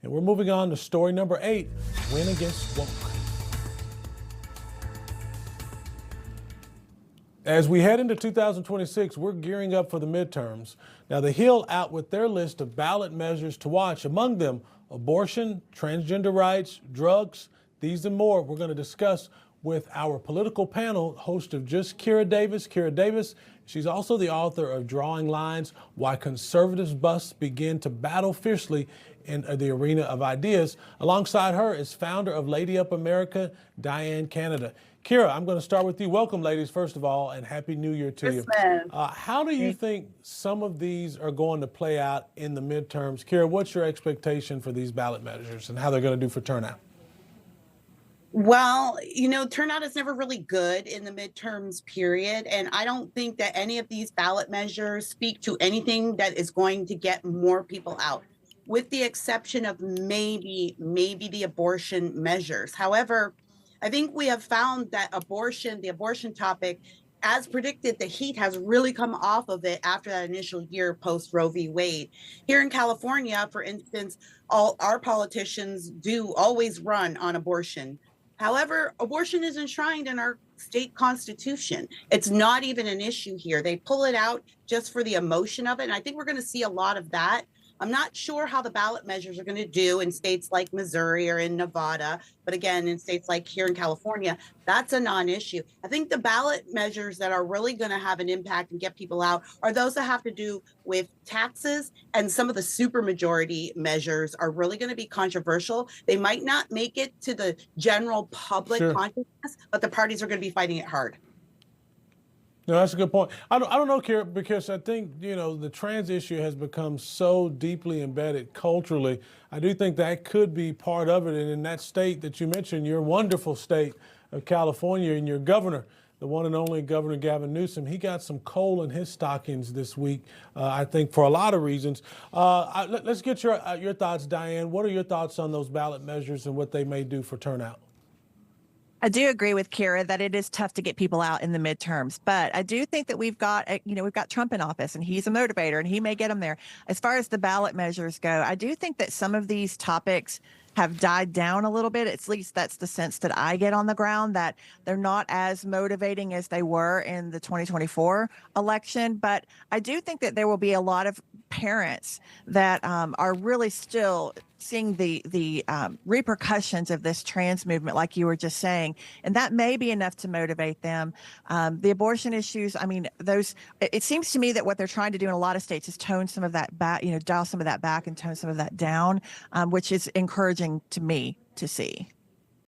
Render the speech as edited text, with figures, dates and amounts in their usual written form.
And we're moving on to story number 8, Win Against Woke. As we head into 2026, we're gearing up for the midterms. Now, the Hill out with their list of ballot measures to watch, among them abortion, transgender rights, drugs, these and more. We're going to discuss with our political panel, host of Just Kira Davis. Kira Davis, she's also the author of Drawing Lines, Why Conservatives Must Begin to Battle Fiercely in the Arena of Ideas. Alongside her is founder of Lady Up America, Diane Canada. Kira, I'm going to start with you. Welcome, ladies, first of all, and Happy New Year to you. How do you think some of these are going to play out in the midterms? Kira, what's your expectation for these ballot measures and how they're going to do for turnout? Well, turnout is never really good in the midterms period. And I don't think that any of these ballot measures speak to anything that is going to get more people out, with the exception of maybe the abortion measures. However, I think we have found that the abortion topic, as predicted, the heat has really come off of it after that initial year post Roe v. Wade. Here in California, for instance, all our politicians do always run on abortion. However, abortion is enshrined in our state constitution. It's not even an issue here. They pull it out just for the emotion of it. And I think we're going to see a lot of that. I'm not sure how the ballot measures are going to do in states like Missouri or in Nevada. But again, in states like here in California, that's a non-issue. I think the ballot measures that are really going to have an impact and get people out are those that have to do with taxes. And some of the supermajority measures are really going to be controversial. They might not make it to the general public consciousness, but the parties are going to be fighting it hard. No, that's a good point. I don't know, Kira, because I think, the trans issue has become so deeply embedded culturally. I do think that could be part of it. And in that state that you mentioned, your wonderful state of California, and your governor, the one and only Governor Gavin Newsom, he got some coal in his stockings this week, I think, for a lot of reasons. Let's get your thoughts, Diane. What are your thoughts on those ballot measures and what they may do for turnout? I do agree with Kira that it is tough to get people out in the midterms, but I do think that we've got Trump in office and he's a motivator and he may get them there. As far as the ballot measures go, I do think that some of these topics have died down a little bit. At least that's the sense that I get on the ground, that they're not as motivating as they were in the 2024 election. But I do think that there will be a lot of parents that are really still seeing the repercussions of this trans movement, like you were just saying, and that may be enough to motivate them. The abortion issues, it seems to me that what they're trying to do in a lot of states is tone some of that back, dial some of that back and tone some of that down, which is encouraging to me to see.